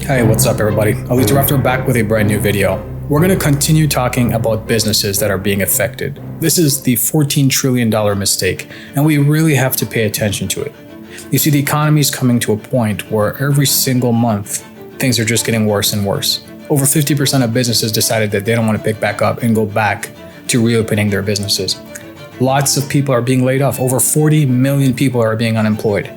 Hey, what's up everybody? Tarafdar back with a brand new video. We're going to continue talking about businesses that are being affected. This is the $14 trillion mistake, and we really have to pay attention to it. You see, the economy is coming to a point where every single month, things are just getting worse and worse. Over 50% of businesses decided that they don't want to pick back up and go back to reopening their businesses. Lots of people are being laid off. Over 40 million people are being unemployed.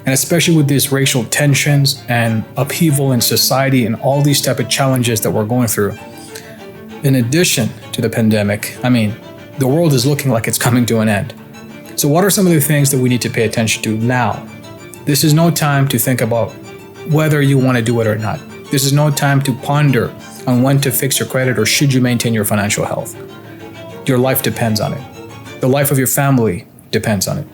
And especially with these racial tensions and upheaval in society and all these type of challenges that we're going through, in addition to the pandemic, the world is looking like it's coming to an end. So what are some of the things that we need to pay attention to now? This is no time to think about whether you want to do it or not. This is no time to ponder on when to fix your credit or should you maintain your financial health. Your life depends on it. The life of your family depends on it.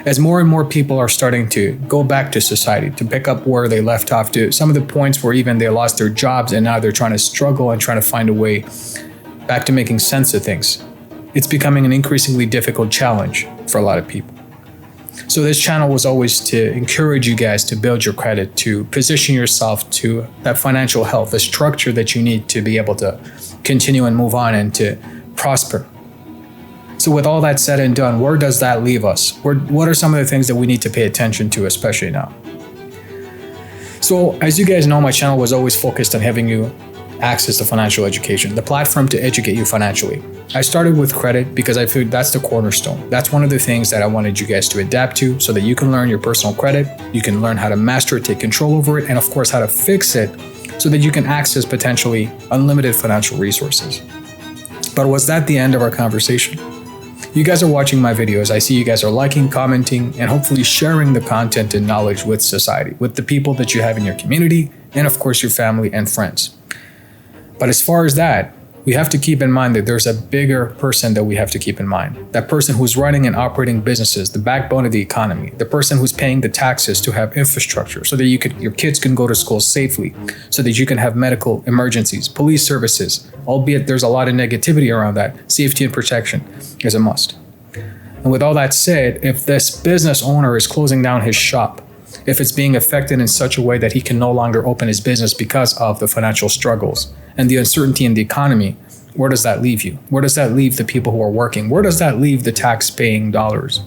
As more and more people are starting to go back to society, to pick up where they left off, to some of the points where even they lost their jobs and now they're trying to struggle and trying to find a way back to making sense of things, it's becoming an increasingly difficult challenge for a lot of people. So this channel was always to encourage you guys to build your credit, to position yourself to that financial health, the structure that you need to be able to continue and move on and to prosper. So with all that said and done, where does that leave us? What are some of the things that we need to pay attention to, especially now? So as you guys know, my channel was always focused on having you access to financial education, the platform to educate you financially. I started with credit because I figured that's the cornerstone. That's one of the things that I wanted you guys to adapt to so that you can learn your personal credit, you can learn how to master it, take control over it, and of course, how to fix it so that you can access potentially unlimited financial resources. But was that the end of our conversation? You guys are watching my videos. I see you guys are liking, commenting, and hopefully sharing the content and knowledge with society, with the people that you have in your community, and of course your family and friends. But as far as that, we have to keep in mind that there's a bigger person that we have to keep in mind. That person who's running and operating businesses, the backbone of the economy, the person who's paying the taxes to have infrastructure so that your kids can go to school safely, so that you can have medical emergencies, police services, albeit there's a lot of negativity around that. Safety and protection is a must. And with all that said, if this business owner is closing down his shop, if it's being affected in such a way that he can no longer open his business because of the financial struggles and the uncertainty in the economy, where does that leave you? Where does that leave the people who are working? Where does that leave the tax-paying dollars,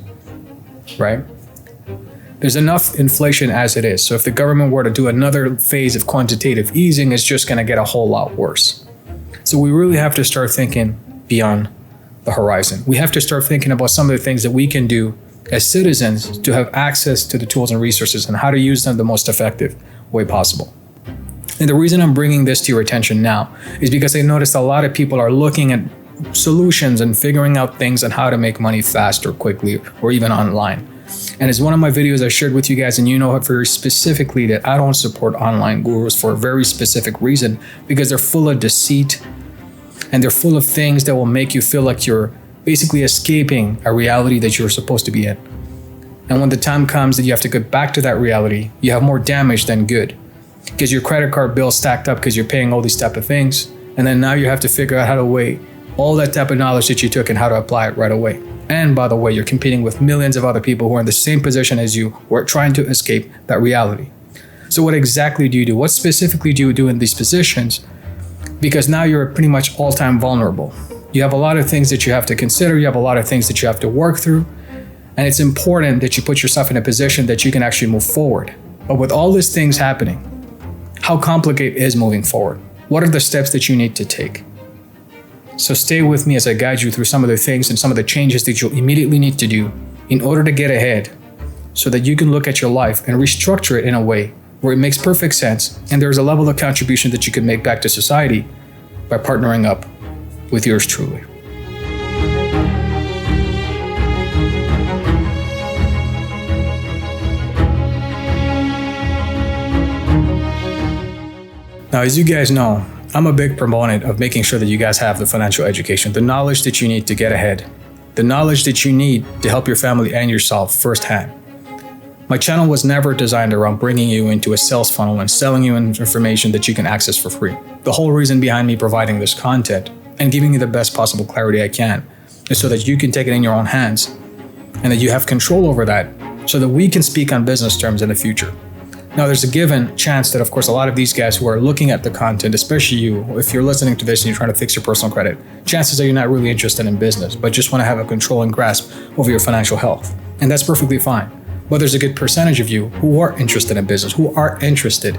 right? There's enough inflation as it is. So if the government were to do another phase of quantitative easing, it's just going to get a whole lot worse. So we really have to start thinking beyond the horizon. We have to start thinking about some of the things that we can do as citizens to have access to the tools and resources and how to use them the most effective way possible. And the reason I'm bringing this to your attention now is because I noticed a lot of people are looking at solutions and figuring out things on how to make money fast or quickly or even online. And as one of my videos I shared with you guys, and you know it very specifically that I don't support online gurus for a very specific reason, because they're full of deceit and they're full of things that will make you feel like you're basically escaping a reality that you're supposed to be in. And when the time comes that you have to get back to that reality, you have more damage than good, because your credit card bill stacked up because you're paying all these type of things. And then now you have to figure out how to weigh all that type of knowledge that you took and how to apply it right away. And by the way, you're competing with millions of other people who are in the same position as you, who are trying to escape that reality. So what exactly do you do? What specifically do you do in these positions? Because now you're pretty much all-time vulnerable. You have a lot of things that you have to consider. You have a lot of things that you have to work through. And it's important that you put yourself in a position that you can actually move forward. But with all these things happening, how complicated is moving forward? What are the steps that you need to take? So stay with me as I guide you through some of the things and some of the changes that you'll immediately need to do in order to get ahead so that you can look at your life and restructure it in a way where it makes perfect sense and there's a level of contribution that you can make back to society by partnering up with yours truly. Now, as you guys know, I'm a big proponent of making sure that you guys have the financial education, the knowledge that you need to get ahead, the knowledge that you need to help your family and yourself firsthand. My channel was never designed around bringing you into a sales funnel and selling you information that you can access for free. The whole reason behind me providing this content and giving you the best possible clarity I can is so that you can take it in your own hands and that you have control over that so that we can speak on business terms in the future. Now, there's a given chance that, of course, a lot of these guys who are looking at the content, especially you, if you're listening to this and you're trying to fix your personal credit, chances are you're not really interested in business, but just want to have a control and grasp over your financial health. And that's perfectly fine. But there's a good percentage of you who are interested in business, who are interested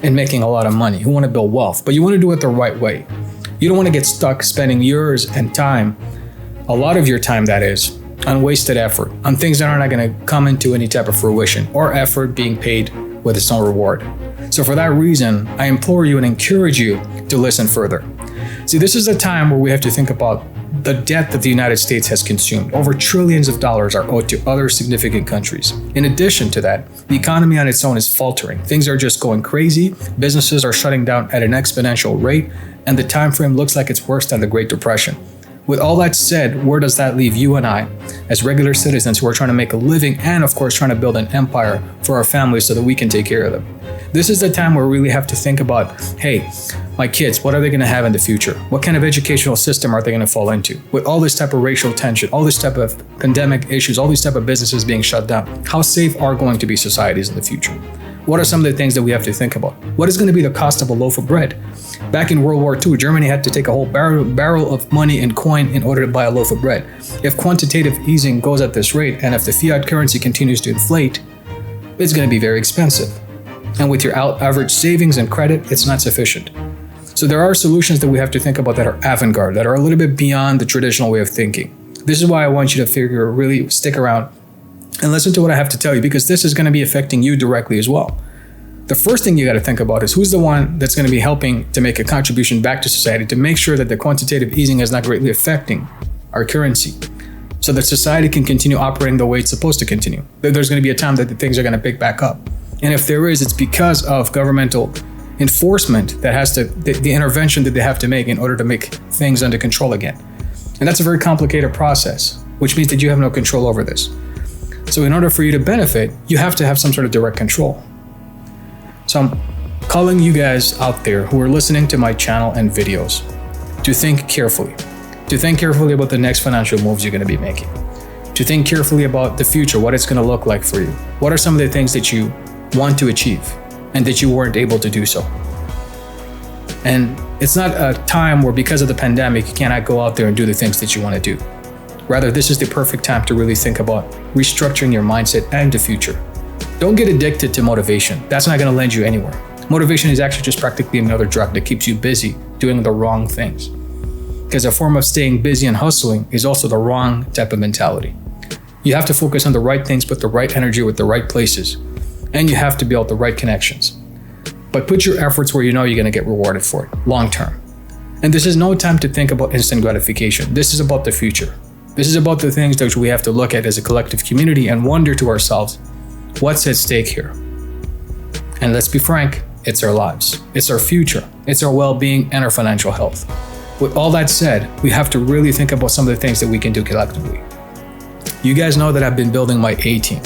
in making a lot of money, who want to build wealth, but you want to do it the right way. You don't want to get stuck spending years and time, a lot of your time that is, on wasted effort, on things that are not going to come into any type of fruition, or effort being paid with its own reward. So for that reason, I implore you and encourage you to listen further. See, this is a time where we have to think about the debt that the United States has consumed. Over trillions of dollars are owed to other significant countries. In addition to that, the economy on its own is faltering. Things are just going crazy. Businesses are shutting down at an exponential rate, and the time frame looks like it's worse than the Great Depression. With all that said, where does that leave you and I as regular citizens who are trying to make a living and, of course, trying to build an empire for our families so that we can take care of them? This is the time where we really have to think about, hey, my kids, what are they going to have in the future? What kind of educational system are they going to fall into? With all this type of racial tension, all this type of pandemic issues, all these type of businesses being shut down, how safe are going to be societies in the future? What are some of the things that we have to think about? What is going to be the cost of a loaf of bread? Back in World War II, Germany had to take a whole barrel of money and coin in order to buy a loaf of bread. If quantitative easing goes at this rate, and if the fiat currency continues to inflate, it's going to be very expensive. And with your average savings and credit, it's not sufficient. So there are solutions that we have to think about that are avant-garde, that are a little bit beyond the traditional way of thinking. This is why I want you to really stick around and listen to what I have to tell you, because this is going to be affecting you directly as well. The first thing you got to think about is who's the one that's going to be helping to make a contribution back to society to make sure that the quantitative easing is not greatly affecting our currency so that society can continue operating the way it's supposed to continue. There's going to be a time that the things are going to pick back up. And if there is, it's because of governmental enforcement that has to, the intervention that they have to make in order to make things under control again. And that's a very complicated process, which means that you have no control over this. So in order for you to benefit, you have to have some sort of direct control. So I'm calling you guys out there who are listening to my channel and videos to think carefully about the next financial moves you're going to be making, to think carefully about the future, what it's going to look like for you. What are some of the things that you want to achieve and that you weren't able to do so? And it's not a time where because of the pandemic, you cannot go out there and do the things that you want to do. Rather, this is the perfect time to really think about restructuring your mindset and the future. Don't get addicted to motivation. That's not going to lend you anywhere. Motivation is actually just practically another drug that keeps you busy doing the wrong things. Because a form of staying busy and hustling is also the wrong type of mentality. You have to focus on the right things, put the right energy with the right places, and you have to build the right connections. But put your efforts where you know you're going to get rewarded for it, long term. And this is no time to think about instant gratification. This is about the future. This is about the things that we have to look at as a collective community and wonder to ourselves, what's at stake here? And let's be frank, it's our lives, it's our future, it's our well-being and our financial health. With all that said, we have to really think about some of the things that we can do collectively. You guys know that I've been building my A team.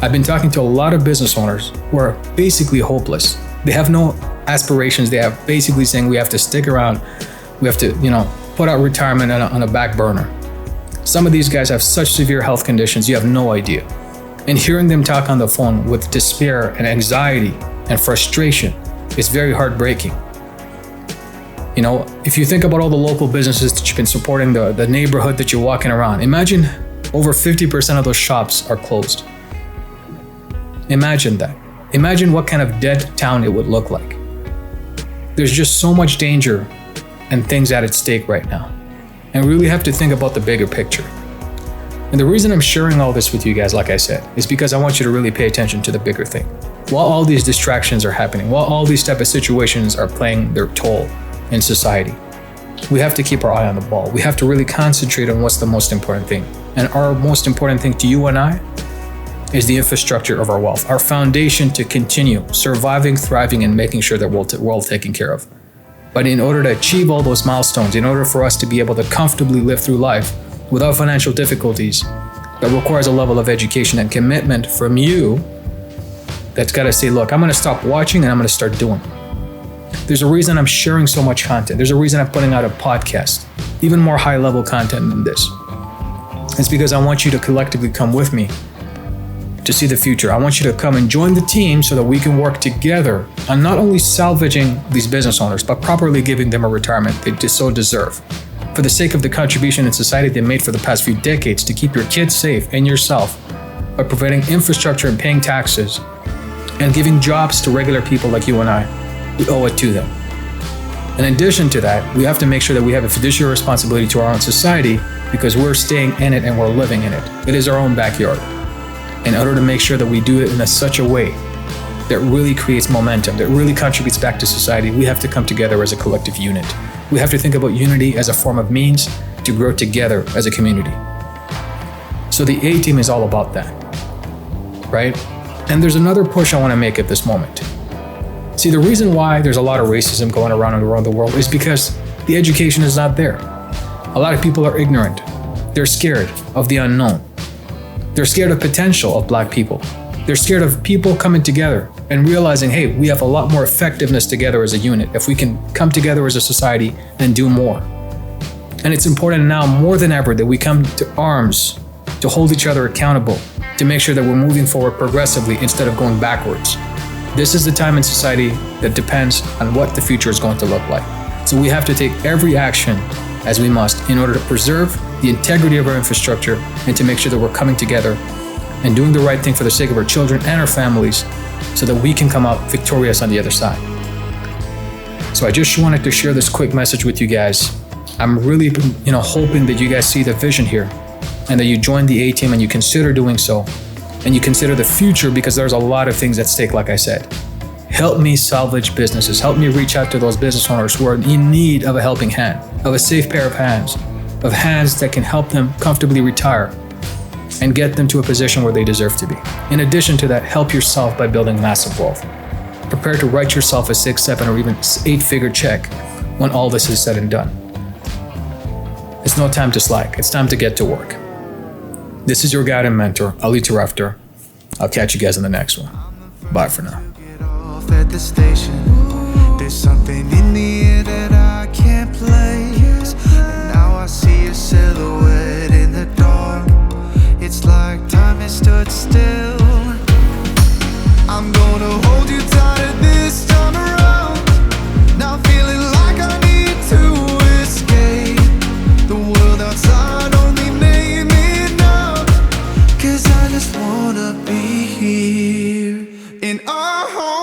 I've been talking to a lot of business owners who are basically hopeless. They have no aspirations. They are basically saying we have to stick around. We have to, put out retirement on a back burner. Some of these guys have such severe health conditions, you have no idea. And hearing them talk on the phone with despair and anxiety and frustration is very heartbreaking. If you think about all the local businesses that you've been supporting, the neighborhood that you're walking around, imagine over 50% of those shops are closed. Imagine that. Imagine what kind of dead town it would look like. There's just so much danger and things at stake right now. And we really have to think about the bigger picture. And the reason I'm sharing all this with you guys, like I said, is because I want you to really pay attention to the bigger thing. While all these distractions are happening, while all these type of situations are playing their toll in society, we have to keep our eye on the ball. We have to really concentrate on what's the most important thing. And our most important thing to you and I is the infrastructure of our wealth, our foundation to continue surviving, thriving, and making sure that we're all taken care of. But in order to achieve all those milestones, in order for us to be able to comfortably live through life without financial difficulties, that requires a level of education and commitment from you that's got to say, look, I'm going to stop watching and I'm going to start doing. There's a reason I'm sharing so much content. There's a reason I'm putting out a podcast, even more high-level content than this. It's because I want you to collectively come with me to see the future. I want you to come and join the team so that we can work together on not only salvaging these business owners, but properly giving them a retirement they so deserve. For the sake of the contribution in society they made for the past few decades to keep your kids safe and yourself by providing infrastructure and paying taxes and giving jobs to regular people like you and I, we owe it to them. In addition to that, we have to make sure that we have a fiduciary responsibility to our own society because we're staying in it and we're living in it. It is our own backyard. In order to make sure that we do it in such a way that really creates momentum, that really contributes back to society, we have to come together as a collective unit. We have to think about unity as a form of means to grow together as a community. So the A-Team is all about that, right? And there's another push I want to make at this moment. See, the reason why there's a lot of racism going around the world is because the education is not there. A lot of people are ignorant. They're scared of the unknown. They're scared of potential of Black people. They're scared of people coming together and realizing, hey, we have a lot more effectiveness together as a unit if we can come together as a society and do more. And it's important now more than ever that we come to arms to hold each other accountable, to make sure that we're moving forward progressively instead of going backwards. This is the time in society that depends on what the future is going to look like. So we have to take every action as we must in order to preserve the integrity of our infrastructure and to make sure that we're coming together and doing the right thing for the sake of our children and our families so that we can come out victorious on the other side. So I just wanted to share this quick message with you guys. I'm really, hoping that you guys see the vision here and that you join the A-Team and you consider doing so and you consider the future because there's a lot of things at stake, like I said. Help me salvage businesses. Help me reach out to those business owners who are in need of a helping hand, of a safe pair of hands that can help them comfortably retire and get them to a position where they deserve to be. In addition to that, help yourself by building massive wealth. Prepare to write yourself a 6, 7, or even 8-figure check when all this is said and done. It's no time to slack. It's time to get to work. This is your guide and mentor, Ali Tarafdar. I'll catch you guys in the next one. Bye for now. At the station, there's something in the air that I can't place. And now I see a silhouette in the dark. It's like time has stood still. I'm gonna hold you tighter this time around. Now feeling like I need to escape. The world outside only made me numb. 'Cause I just wanna be here in our home.